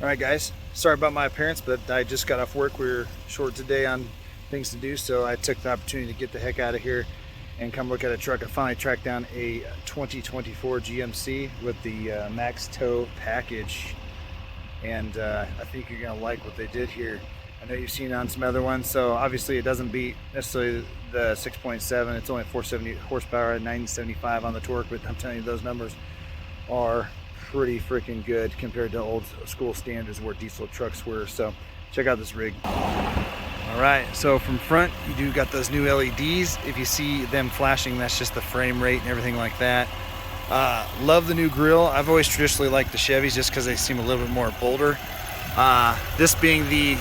All right, guys, sorry about my appearance, but I just got off work. We were short today on things to do, so I took the opportunity to get the heck out of here and come look at a truck. I finally tracked down a 2024 GMC with the max tow package, and I think you're gonna like what they did here. I know you've seen on some other ones, so obviously it doesn't beat necessarily the 6.7. It's only 470 horsepower and 975 on the torque, but I'm telling you, those numbers are pretty freaking good compared to old school standards where diesel trucks were. So check out this rig. All right, so from front you do got those new LEDs. If you see them flashing, that's just the frame rate and everything like that. Love the new grille. I've always traditionally liked the Chevys just because they seem a little bit more bolder. This being the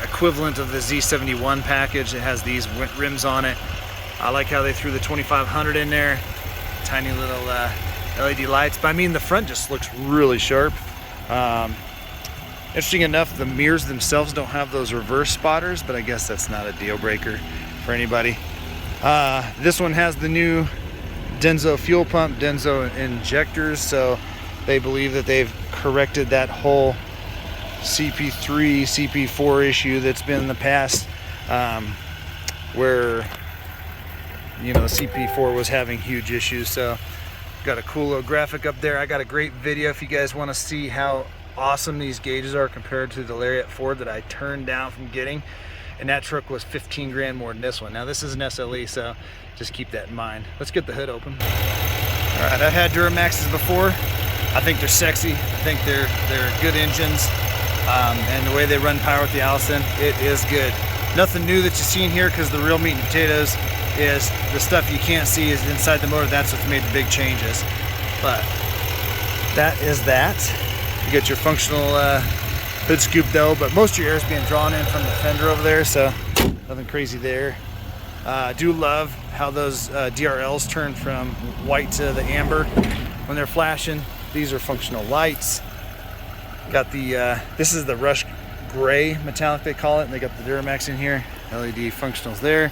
equivalent of the Z71 package, it has these rims on it. I like how they threw the 2500 in there, tiny little LED lights, but I mean the front just looks really sharp. Interesting enough, the mirrors themselves don't have those reverse spotters, but I guess that's not a deal breaker for anybody. This one has the new Denso fuel pump, Denso injectors, so they believe that they've corrected that whole CP3, CP4 issue that's been in the past, where the CP4 was having huge issues. So got a cool little graphic up there. I got a great video if you guys want to see how awesome these gauges are compared to the Lariat Ford that I turned down from getting, and that truck was 15 grand more than this one. Now this is an SLE, so just keep that in mind. Let's get the hood open. All right, I've had Duramaxes before. I think they're sexy. I think they're good engines, and the way they run power with the Allison, it is good. Nothing new that you've seen here, because the real meat and potatoes is the stuff you can't see is inside the motor. That's what's made the big changes. But that is that. You get your functional hood scoop though, but most of your air is being drawn in from the fender over there, so nothing crazy there. I do love how those DRLs turn from white to the amber when they're flashing. These are functional lights. Got the this is the Rush Gray metallic they call it, and they got the Duramax in here. LED functionals there.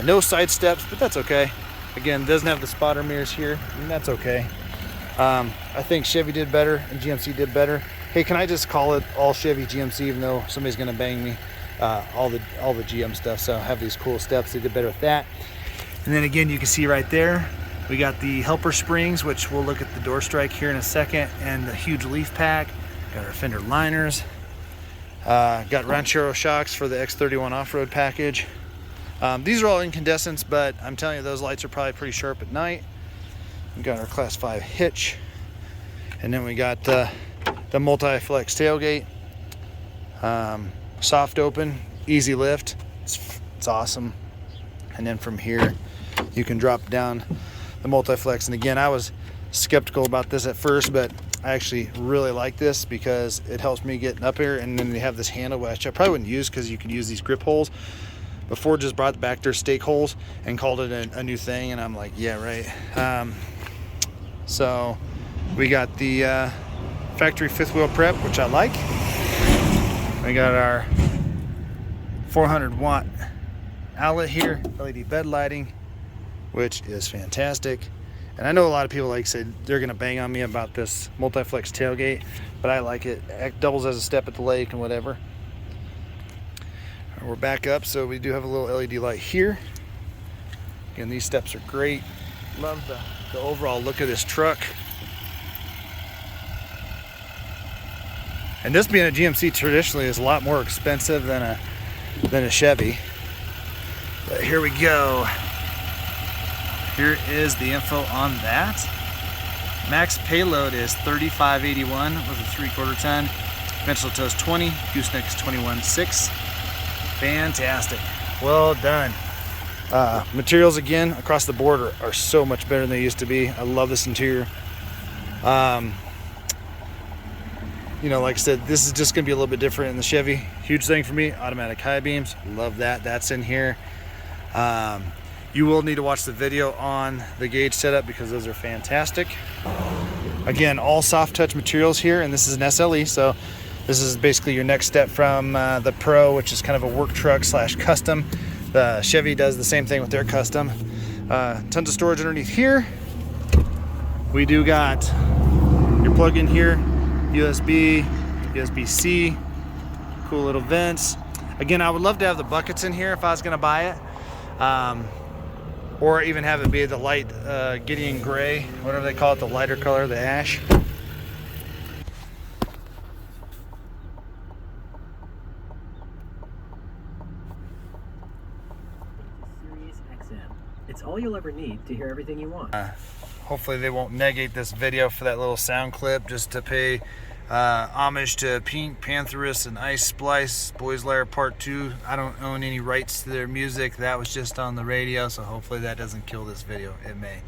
No side steps, but that's okay. Again, doesn't have the spotter mirrors here, and that's okay. I think Chevy did better and GMC did better. Hey, can I just call it all Chevy GMC, even though somebody's gonna bang me? All the GM stuff. So I have these cool steps. They did better with that. And then again, you can see right there, we got the helper springs, which we'll look at the door strike here in a second, and the huge leaf pack. Got our fender liners. Got Ranchero shocks for the X31 off-road package. These are all incandescents, but I'm telling you, those lights are probably pretty sharp at night. We got our Class 5 hitch, and then we got the multi-flex tailgate, soft open, easy lift. It's awesome. And then from here, you can drop down the multi-flex. And again, I was skeptical about this at first, but I actually really like this because it helps me getting up here. And then they have this handle, which I probably wouldn't use because you can use these grip holes. But Ford just brought back their stake holes and called it a new thing, and I'm like, yeah, right. So we got the factory fifth wheel prep, which I like. We got our 400 watt outlet here, LED bed lighting, which is fantastic. And I know a lot of people, like I said, they're gonna bang on me about this multi-flex tailgate, but I like it. It doubles as a step at the lake and whatever. We're back up, so we do have a little LED light here. Again, these steps are great. Love the overall look of this truck. And this being a GMC traditionally is a lot more expensive than a Chevy. But here we go. Here is the info on that. Max payload is 3581 with a 3/4 ton. Dimensional toe is 20. Gooseneck is 21.6. Fantastic. Well done. Materials again across the board are so much better than they used to be. I love this interior. Like I said, this is just gonna be a little bit different in the Chevy. Huge thing for me, automatic high beams. Love that. That's in here. You will need to watch the video on the gauge setup because those are fantastic. Again, all soft touch materials here, and this is an SLE, so this is basically your next step from the Pro, which is kind of a work truck / custom. The Chevy does the same thing with their custom. Tons of storage underneath here. We do got your plug-in here, USB, USB-C, cool little vents. Again, I would love to have the buckets in here if I was gonna buy it. Or even have it be the light Gideon gray, whatever they call it, the lighter color, the ash. It's all you'll ever need to hear everything you want. Hopefully they won't negate this video for that little sound clip, just to pay homage to Pink Pantherist and Ice Splice, Boys Lair Part 2. I don't own any rights to their music. That was just on the radio, so hopefully that doesn't kill this video. It may.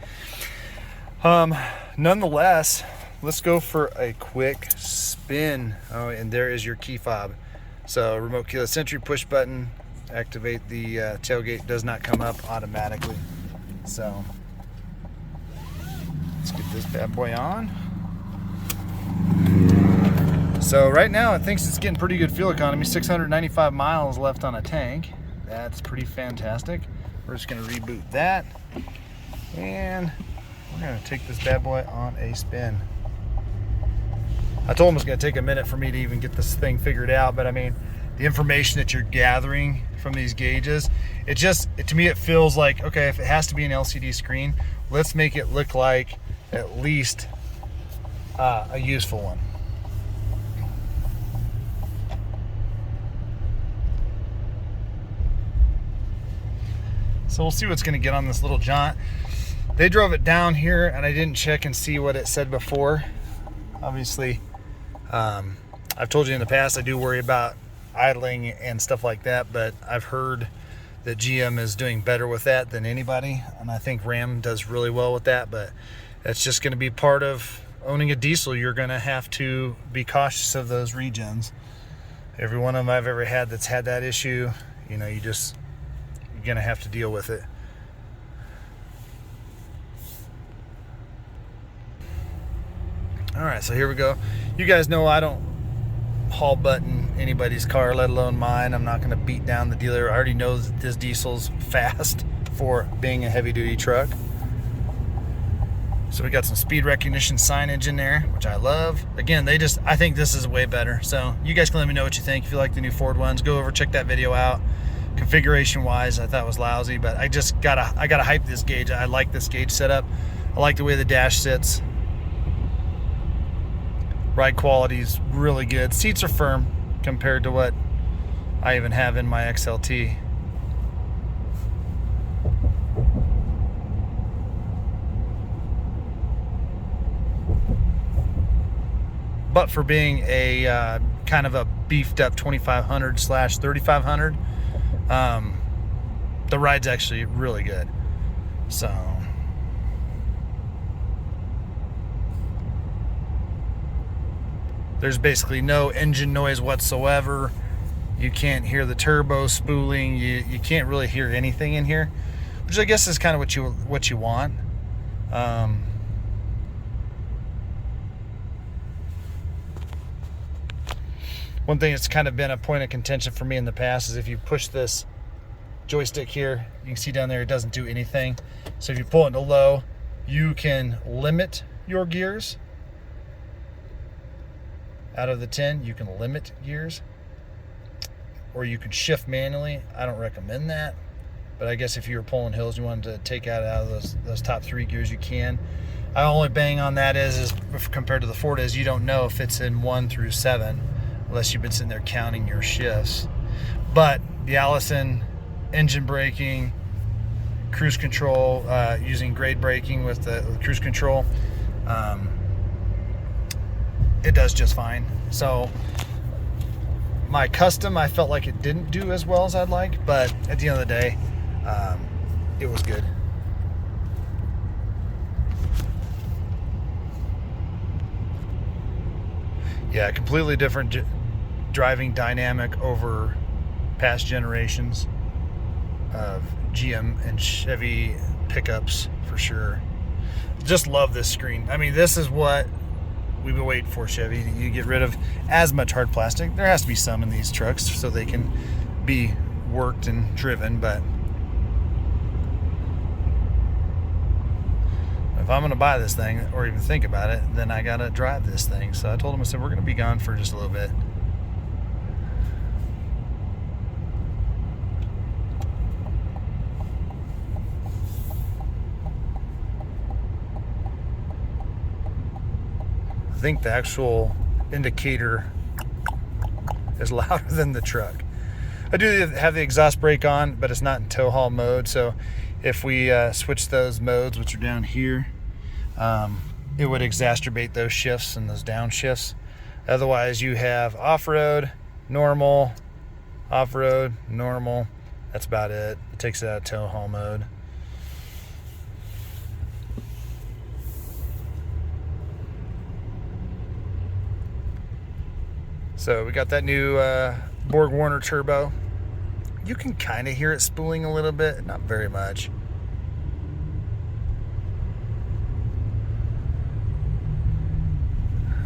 Nonetheless, let's go for a quick spin. Oh, and there is your key fob. So remote keyless entry, push button, activate the tailgate, does not come up automatically. So let's get this bad boy on. So right now it thinks it's getting pretty good fuel economy, 695 miles left on a tank. That's pretty fantastic. We're just gonna reboot that and we're gonna take this bad boy on a spin. I told him it was gonna take a minute for me to even get this thing figured out, but I mean, the information that you're gathering from these gauges, to me it feels like, okay, if it has to be an LCD screen, let's make it look like at least a useful one. So we'll see what's going to get on this little jaunt. They drove it down here and I didn't check and see what it said before. Obviously, I've told you in the past I do worry about idling and stuff like that, but I've heard that GM is doing better with that than anybody, and I think Ram does really well with that. But that's just going to be part of owning a diesel. You're going to have to be cautious of those regens. Every one of them I've ever had that's had that issue, you know, you're going to have to deal with it. All right, so here we go. You guys know I don't haul button anybody's car, let alone mine. I'm not going to beat down the dealer. I already know that this diesel's fast for being a heavy duty truck. So we got some speed recognition signage in there, which I love. Again, I think this is way better. So you guys can let me know what you think. If you like the new Ford ones, go over, check that video out. Configuration wise, I thought it was lousy, but I gotta hype this gauge. I like this gauge setup. I like the way the dash sits. Ride quality is really good. Seats are firm compared to what I even have in my XLT. But for being a kind of a beefed up 2500/3500, the ride's actually really good. So there's basically no engine noise whatsoever. You can't hear the turbo spooling. You can't really hear anything in here, which I guess is kind of what you want. One thing that's kind of been a point of contention for me in the past is if you push this joystick here, you can see down there it doesn't do anything. So if you pull it into low, you can limit your gears. Out of the 10, you can limit gears, or you can shift manually. I don't recommend that, but I guess if you were pulling hills, you wanted to take out of those top 3 gears, you can. I only bang on that is compared to the Ford is you don't know if it's in 1 through 7 unless you've been sitting there counting your shifts. But the Allison engine braking, cruise control, using grade braking with the cruise control, it does just fine. So my custom, I felt like it didn't do as well as I'd like, but at the end of the day, it was good. Yeah, completely different driving dynamic over past generations of GM and Chevy pickups for sure. Just love this screen. I mean, this is what we've been waiting for, Chevy. You get rid of as much hard plastic. There has to be some in these trucks so they can be worked and driven, but if I'm gonna buy this thing or even think about it, then I gotta drive this thing. So I told him, I said, we're gonna be gone for just a little bit. think the actual indicator is louder than the truck. I do have the exhaust brake on, but it's not in tow haul mode. So if we switch those modes, which are down here, it would exacerbate those shifts and those downshifts. Otherwise, you have off-road, normal, off-road, normal. That's about it. It takes it out of tow haul mode. So we got that new Borg Warner turbo. You can kind of hear it spooling a little bit, not very much.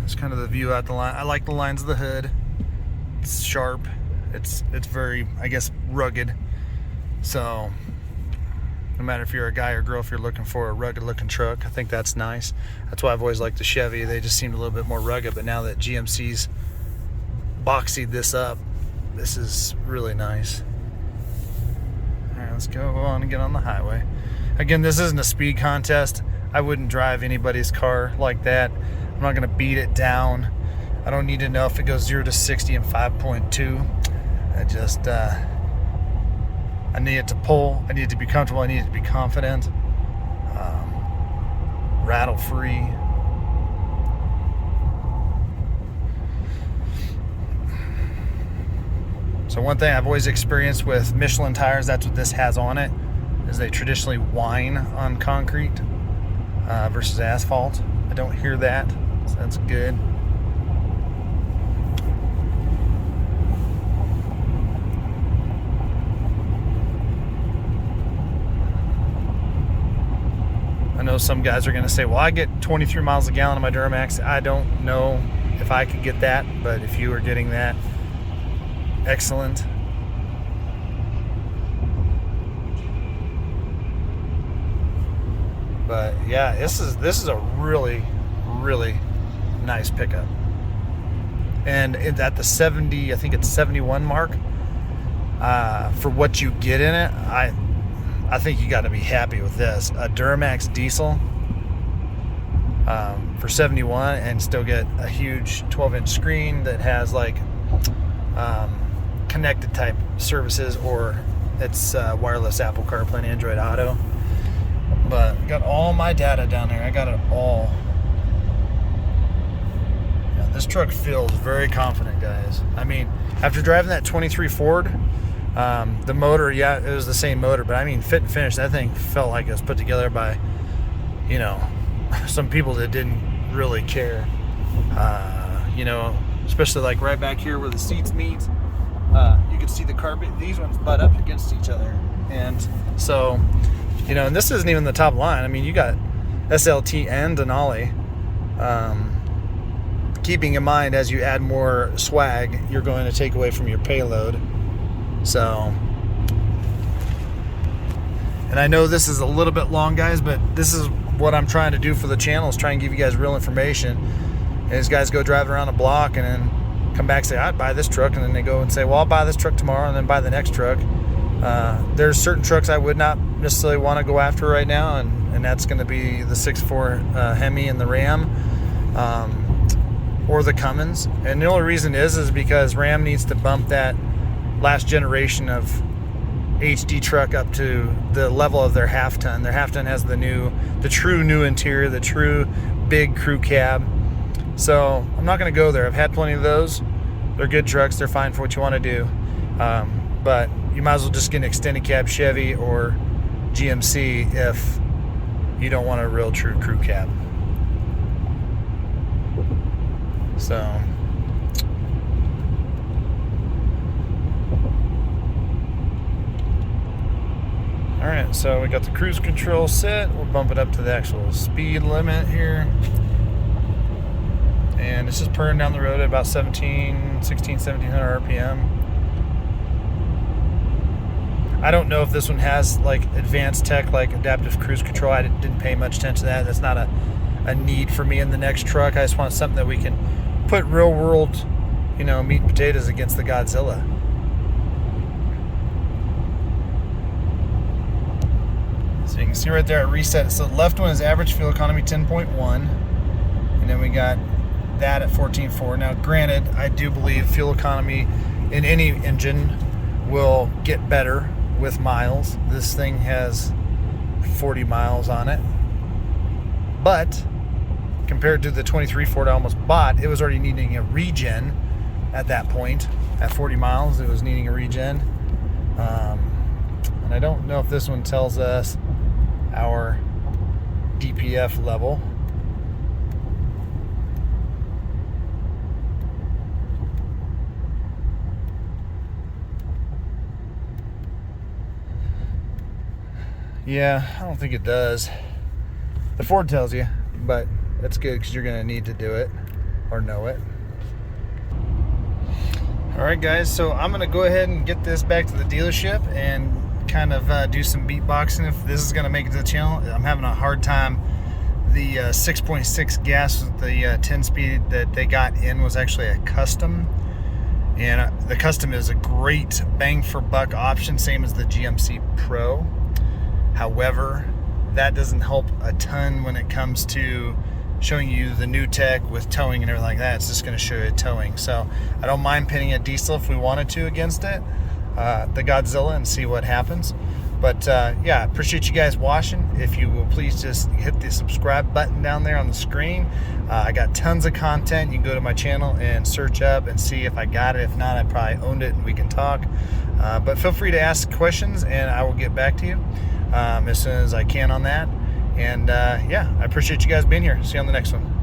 It's kind of the view out the line. I like the lines of the hood. It's sharp. It's very, I guess, rugged. So no matter if you're a guy or girl, if you're looking for a rugged looking truck, I think that's nice. That's why I've always liked the Chevy. They just seemed a little bit more rugged, but now that GMC's boxied this up, this is really nice. All right, let's go on and get on the highway. Again, this isn't a speed contest. I wouldn't drive anybody's car like that. I'm not gonna beat it down. I don't need to know if it goes 0 to 60 in 5.2. I just I need it to pull. I need it to be comfortable. I need it to be confident, rattle free. So one thing I've always experienced with Michelin tires, that's what this has on it, is they traditionally whine on concrete versus asphalt. I don't hear that, so that's good. I know some guys are going to say, well, I get 23 miles a gallon on my Duramax. I don't know if I could get that, but if you are getting that, excellent. But yeah, this is a really nice pickup. And at the 70, I think it's 71 mark, for what you get in it, I think you got to be happy with this. A Duramax diesel for 71, and still get a huge 12-inch screen that has like connected type services, or it's wireless Apple CarPlay and Android Auto. But got all my data down there. I got it all. Yeah, this truck feels very confident, guys. I mean, after driving that 23 Ford, the motor, yeah, it was the same motor, but I mean, fit and finish, that thing felt like it was put together by, you know, some people that didn't really care. You know, especially like right back here where the seats meet. You can see the carpet. These ones butt up against each other, and so, you know, and this isn't even the top line. I mean, you got SLT and Denali. Keeping in mind, as you add more swag, you're going to take away from your payload. So, and I know this is a little bit long, guys, but this is what I'm trying to do for the channel, is try and give you guys real information. And these guys go driving around the block and then come back and say, I'd buy this truck, and then they go and say, well, I'll buy this truck tomorrow, and then buy the next truck. There's certain trucks I would not necessarily want to go after right now, and that's going to be the 6.4 Hemi and the Ram, or the Cummins. And the only reason is because Ram needs to bump that last generation of HD truck up to the level of their half ton. Their half ton has the true new interior, the true big crew cab. So I'm not going to go there. I've had plenty of those. They're good trucks. They're fine for what you want to do. But you might as well just get an extended cab Chevy or GMC if you don't want a real true crew cab. So, all right, so we got the cruise control set. We'll bump it up to the actual speed limit here. And it's just purring down the road at about 1700 RPM. I don't know if this one has like advanced tech like adaptive cruise control. I didn't pay much attention to that. That's not a need for me in the next truck. I just want something that we can put real world, you know, meat and potatoes against the Godzilla. So you can see right there at reset. So the left one is average fuel economy 10.1. And then we got that at 14.4. Now, granted, I do believe fuel economy in any engine will get better with miles. This thing has 40 miles on it, but compared to the 23 Ford I almost bought, it was already needing a regen at that point. At 40 miles, it was needing a regen. And I don't know if this one tells us our DPF level. Yeah, I don't think it does. The Ford tells you, but that's good because you're going to need to do it or know it. All right, guys, so I'm going to go ahead and get this back to the dealership and kind of do some beatboxing if this is going to make it to the channel. I'm having a hard time. The 6.6 gas with the 10-speed that they got in was actually a custom. And the custom is a great bang for buck option, same as the GMC Pro. However, that doesn't help a ton when it comes to showing you the new tech with towing and everything like that. It's just going to show you towing. So I don't mind pinning a diesel if we wanted to against it, the Godzilla, and see what happens. But yeah, appreciate you guys watching. If you will please just hit the subscribe button down there on the screen. I got tons of content. You can go to my channel and search up and see if I got it. If not, I probably owned it and we can talk. But feel free to ask questions and I will get back to you as soon as I can on that. And yeah, I appreciate you guys being here. See you on the next one.